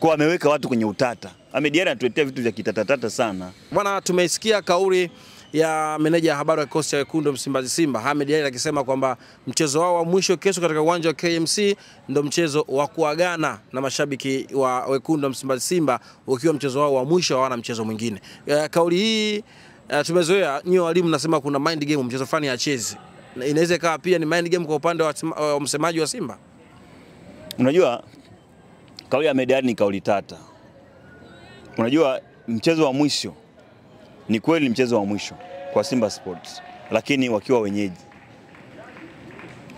Kwa ameweka watu kwenye utata. Ahmed Ally anatuletea vitu vya kitatatata sana. Bwana, tumesikia kauli ya meneja ya habari wa kikosi cha Wekundu Msimbazi Simba Ahmed Ally akisema kwamba mchezo wao wa mwisho kesho katika uwanja wa KMC ndio mchezo wa kuagana na mashabiki wa Wekundu Msimbazi Simba, ukiwa mchezo wao wa mwisho, hawana mchezo mwingine. Kauli hii tumezoea nyinyi walimu nasema kuna mind game, mchezo fulani ya chezi. Inaweza ikawa pia ni mind game kwa upande wa msemaji wa Simba. Unajua kauli ya Ahmed Ally ni kauli tata. Unajua mchezo wa mwisho ni kweli mchezo wa mwisho kwa Simba Sports, lakini wakiwa wenyeji.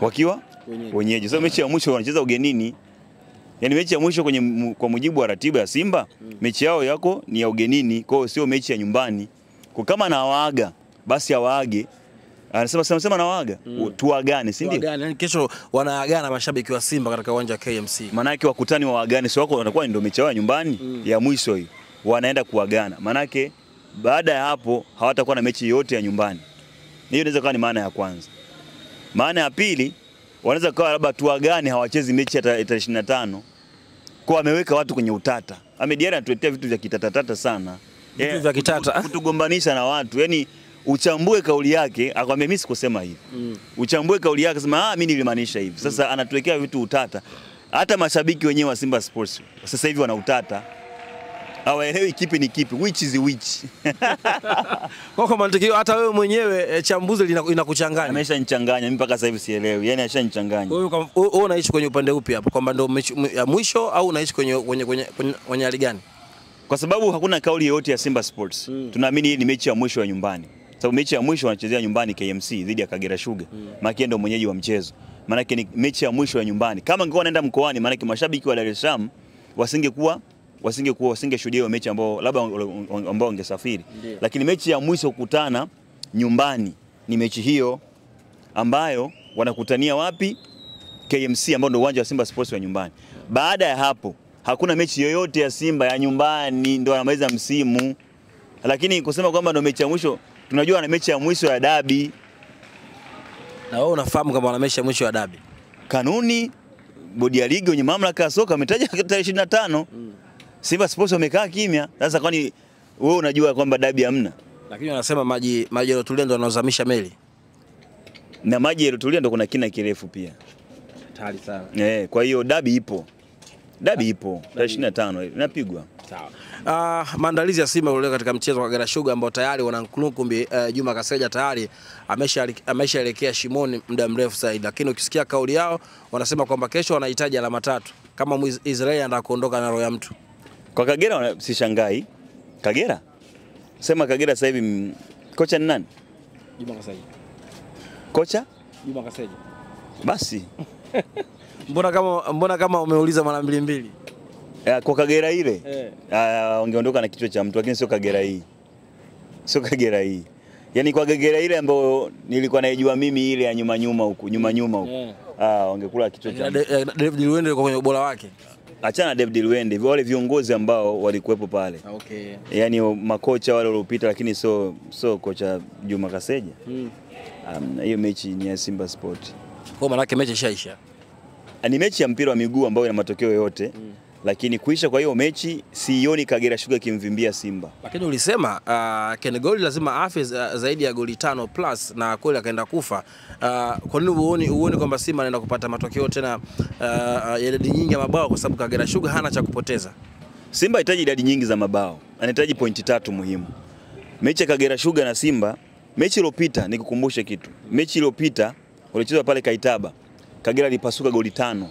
Wakiwa wenyeji. So mechi ya mwisho wanacheza ugenini. Yaani mechi ya mwisho kwa mujibu wa ratiba ya Simba, mechi yao yako ni ya ugenini, kwa hiyo sio mechi ya nyumbani. Kwa kama anawaaga, basi awaage. Anasema nawaaga, tuagane, si ndio? Tuagane, yani kesho wanaagana mashabiki wa Simba katika uwanja wa KMC. Maana yake wakutani waagane, sio wako wanakuwa ndio mechi yao ya nyumbani ya mwisho hiyo. Wanaenda kuagana. Maana yake baada ya hapo hawatakuwa na mechi yote ya nyumbani. Hiyo inaweza kuwa ni maana ya kwanza. Maana ya pili, wanaweza kuwa labda tuagane hawachezi mechi ya 25. Kwa ameweka watu kwenye utata. Ahmed Ally anatuletea vitu vya kitatatata sana. Vitu vya kitata. Kutugombanisha na watu. Yaani uchambue kauli yake, akwambia mimi sikusema hivi. Uchambue kauli yake, sema mimi nilimaanisha hivi. Sasa anatuwekea vitu utata. Hata mashabiki wenyewe wa Simba Sports sasa hivi wana utata. Hawaelewi kipi ni kipi, which is which. Kwa mantiki hata wewe mwenyewe chambuzi linakuchanganya. Ameshanichanganya mimi mpaka sasa hivi sielewi. Yaani ashanichanganya. Wewe unaishi kwenye upande upi hapo? Kwamba ndio ya mwisho au unaishi kwenye hali gani? Kwa sababu hakuna kauli yoyote ya Simba Sports. Tunaamini hii ni mechi ya mwisho ya nyumbani. Sababu mechi ya mwisho wanachezea nyumbani KMC dhidi ya Kagera Sugar. Maana ndio mwenyeji wa mchezo. Maana ni mechi ya mwisho ya nyumbani. Kama ingekuwa naenda mkoani, maana mashabiki wa Dar es Salaam wasingeshuhudia hiyo mechi ambao labda ambao wangesafiri. Lakini mechi ya mwisho kukutana nyumbani ni mechi hiyo ambayo wanakutania wapi? KMC ambao ndio uwanja wa Simba Sports wa nyumbani. Baada ya hapo hakuna mechi yoyote ya Simba ya nyumbani, ndio anamaliza msimu. Lakini kusema kwamba ndio mechi ya mwisho, tunajua na mechi ya mwisho ya dabi. Na wewe unafahamu kama wana mechi ya mwisho ya dabi. Kanuni bodi ya ligi wenye mamlaka ya soka ametaja tarehe 25. Simba Sports wamekaa kimya. Sasa kwani wewe unajua kwamba dabi hamna? Lakini wanasema maji yalotulia ndio yanazamisha meli. Na maji yalotulia ndio kuna kina kirefu pia. Hatari sana. Kwa hiyo dabi ipo. Dabi ipo. Tarehe 25 inapigwa. Sawa. Maandalizi ya Simba leo katika mchezo wa Kagera Sugar ambao tayari wana Nkunkumbi Juma Kaseja tayari ameshaelekea shimoni muda mrefu zaidi, lakini ukisikia kauli yao wanasema kwamba kesho wanahitaji alama 3 kama Israeli anataka kuondoka na roho ya mtu. Kwa Kagera sishangai. Kagera? Sema Kagera sasa hivi kocha ni nani? Juma Kaseja. Kocha? Juma Kaseja. Basi. Mbona kama umeuliza mara mbili? Kwa Kagera ile wangeondoka na kichwa cha mtu, lakini sio Kagera hii. Sio Kagera hii. Yaani kwa Kagera ile ambayo nilikuwa naijua mimi ile ya nyuma huku. Wangekula kichwa cha mtu. David Luende yuko kwenye ubora wake. Achana na David Luende, wale viongozi ambao walikuwepo pale. Okay. Yaani makocha wale waliopita, lakini sio kocha Juma Kaseja. Hiyo mechi ni ya Simba Sport. Kwa maana yake mechi ishaisha. Ni mechi ya mpira wa miguu ambayo ina matokeo yote. Lakini kuisha kwa hiyo mechi sioni Kagera Sugar kimvimbia Simba. Lakini ulisema Ken Gold lazima afe zaidi ya goli 5 plus na kweli akaenda kufa. Kwa nini uone kwamba Simba anaenda kupata matokeo tena ya idadi nyingi ya mabao, kwa sababu Kagera Sugar hana cha kupoteza? Simba hitaji idadi nyingi za mabao. Anahitaji pointi 3 muhimu. Mechi ya Kagera Sugar na Simba, mechi iliyopita nikukumbushe kitu. Mechi iliyopita walicheza pale Kaitaba. Kagera lipasuka goli 5.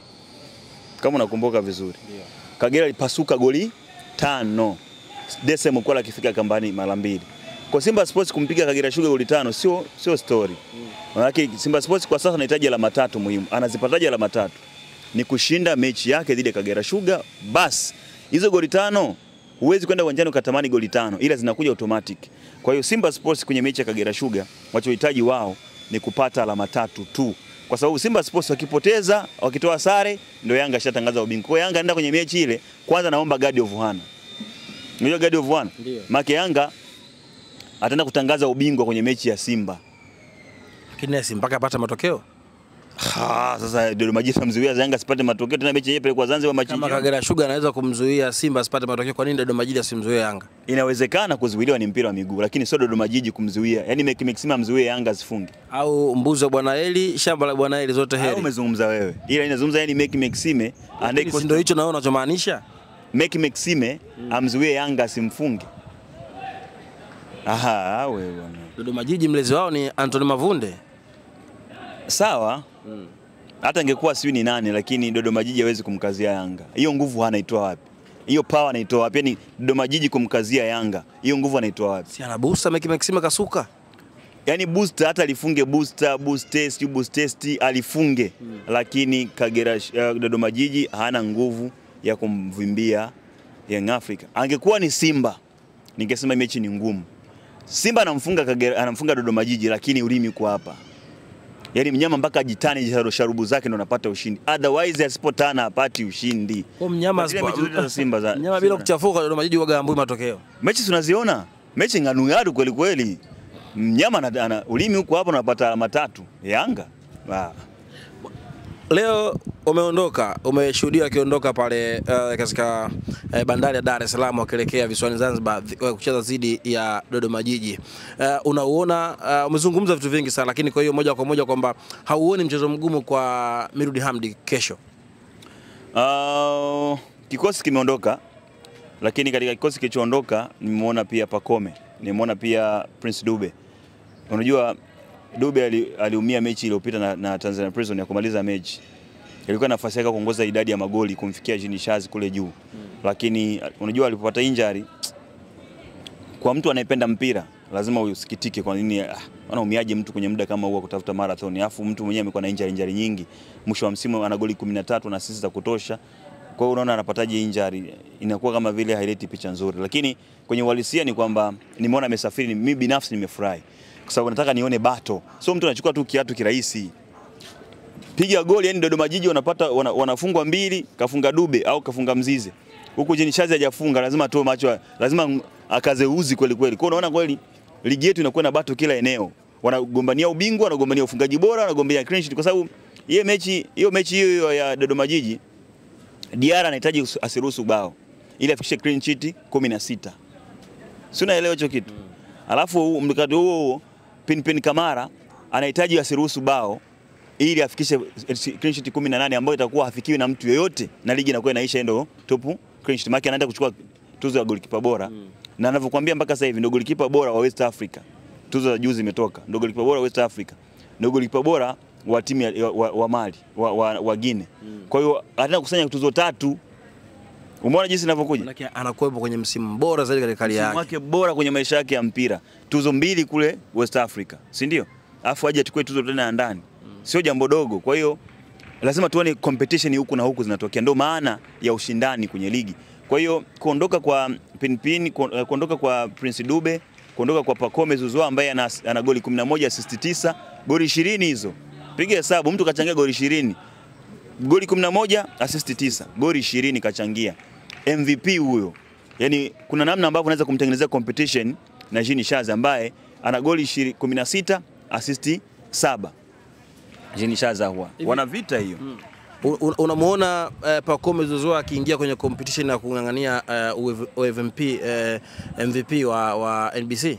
Kama unakumbuka vizuri. Kagera lipasuka goli 5. Desem kwa akifika kambani mara 2. Kwa Simba Sports kumpiga Kagera Sugar goli 5 sio story. Maana Simba Sports kwa sasa anahitaji alama 3 muhimu. Anazipataje alama 3? Ni kushinda mechi yake dhidi ya Kagera Sugar. Bas, hizo goli 5 huwezi kwenda uwanjani ukatamani goli 5, ila zinakuja automatic. Kwa hiyo Simba Sports kwenye mechi ya Kagera Sugar wanachohitaji wao ni kupata alama 3 tu. Kwa sababu Simba Sports wakipoteza, wakitoa sare, ndio Yanga shatangaza ubingwa. Kwa Yanga anaenda kwenye mechi ile, kwanza naomba God of Honor. Unajua God of Honor? Maana Yanga ataenda kutangaza ubingwa kwenye mechi ya Simba. Lakini Simba mpaka apata matokeo. Sasa Dodoma Jiji amzuia Yanga asipate matokeo tena mechi yenyewe kwa Zanzibar machi. Kama Kagera Sugar anaweza kumzuia Simba asipate matokeo, kwa nini Dodoma Jiji asimzuie Yanga? Inawezekana kuzuiliwa ni mpira wa miguu, lakini sio Dodoma Jiji kumzuia. Yaani Maxime amzuie Yanga asifunge. Au mbuzi wa Bwana Eli, shamba la Bwana Eli, zote heri. Umezungumza wewe. Ila inazungumza yani Maxime andiko ndio hicho naona unachomaanisha. Maxime amzuie Yanga asimfunge. Wewe bwana. Dodoma Jiji mlezi wao ni Anthony Mavunde. Sawa. Hata ingekuwa siwi ni nani, lakini Dodoma Jiji hawezi kumkazia Yanga. Hiyo nguvu anaitoa wapi? Hiyo power anaitoa wapi? Yaani Dodoma Jiji kumkazia Yanga, hiyo nguvu anaitoa wapi? Si ana booster Maxime kasuka. Yaani booster hata alifunge boost test alifunge. Lakini Dodoma Jiji hana nguvu ya kumvimbia Young Africa. Angekuwa ni Simba, ningesema mechi ni ngumu. Simba anamfunga Dodoma Jiji, lakini ulimi kwa hapa. Yaani mnyama mpaka ajitane sharubu zake ndo anapata ushindi. Otherwise asipotana hapati ushindi. Kwa mnyama Simba za mnyama bila kuchafuka Dodoma Jiji waga ambui matokeo. Mechi tunaziona. Mechi nganuyaru kweli kweli. Mnyama ana ulimi huko hapo anapata alama 3. Yanga. Leo umeshuhudia akiondoka pale katika bandari ya Dar es Salaam wakielekea visiwani Zanzibar kucheza dhidi ya Dodoma Jiji. Unauona, umezungumza vitu vingi sana, lakini kwa hiyo moja kwa moja kwamba hauoni mchezo mgumu kwa Mirudi Hamdi kesho? Kikosi kimeondoka, lakini katika kikosi kilichoondoka nimeona pia Pacome, nimeona pia Prince Dube. Unajua Dube aliumia mechi iliyopita na Tanzania Prison ya kumaliza mechi. Ilikuwa nafasi yake kuongoza idadi ya magoli kumfikia Jean Charles kule juu. Lakini unajua alipopata injury, kwa mtu anayependa mpira lazima usikitike kwa nini anaumiaje mtu kwenye muda kama huo kutafuta marathon. Alafu mtu mwenyewe amekuwa na injury nyingi. Mwisho wa msimu ana goli 13 na assist za kutosha. Kwa hiyo unaona anapataje injury, inakuwa kama vile haileti picha nzuri. Lakini kwenye uhalisia ni kwamba nimeona amesafiri, mimi binafsi nimefurahi. Kwa sababu nataka nione bato. Sio mtu anachukua tu kiatu kirahisi. Piga goli, yani Dodoma Jiji wanafungwa 2, kafunga Dube au kafunga Mzize. Huku Jean Charles hajafunga, lazima atoe macho, lazima akaze uzi kweli kweli. Kwa hiyo unaona kweli ligi yetu inakuwa na bato kila eneo. Wanagombania ubingwa, wanagombania ufungaji bora, wanagombania clean sheet, kwa sababu hiyo mechi ya Dodoma Jiji Diarra anahitaji asiruhusu bao ili afikishe clean sheet 16. Si unaelewa hicho kitu? Alafu mkakati huo Pinpin Kamara anahitaji asiruhusu bao ili afikishe clean sheet 18 ambayo itakuwa hafikiwi na mtu yeyote na ligi inakuwa inaisha ndio top clean sheet. Maki anaenda kuchukua tuzo ya goalkeeper bora. Na ninavyokuambia mpaka sasa hivi ndio goalkeeper bora wa West Africa. Tuzo za juzi imetoka. Ndio goalkeeper bora wa West Africa. Ndio goalkeeper bora wa timu wa Mali, wa Guinea. Kwa hiyo anaenda kukusanya tuzo 3. Umeona jinsi ninavyokuja? Maana anakuwepo kwenye msimu bora zaidi katika kali yake. Msimu wake bora kwenye maisha yake ya mpira. Tuzo 2 kule West Africa, si ndio? Alafu aje tukue tuzo tena ndani. Sio jambo dogo. Kwa hiyo lazima tuone competition huku na huku zinatokea. Ndio maana ya ushindani kwenye ligi. Kwa hiyo kuondoka kwa Pinpin, kuondoka kwa Prince Dube, kuondoka kwa Pacome Zouzoua ambaye ana goli 11, assist 9, goli 20 hizo. Piga hesabu, mtu kachangia goli 20. Goli 11, assist 9, goli 20 kachangia. MVP huyo. Yaani kuna namna ambavyo unaweza kumtengenezea competition na Jean Charles ambaye ana goli 16, assist 7. Jean Charles huwa wana vita hiyo. Unamuona Pacome Zouzoua akiingia kwenye competition na kungangania MVP wa NBC?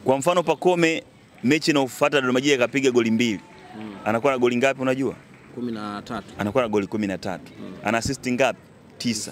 Kwa mfano Pacome mechi inayofuata Dodoma Jiji akapiga goli 2. Anakuwa na goli ngapi unajua? 13. Anakuwa na goli 13. Ana assist ngapi? 9.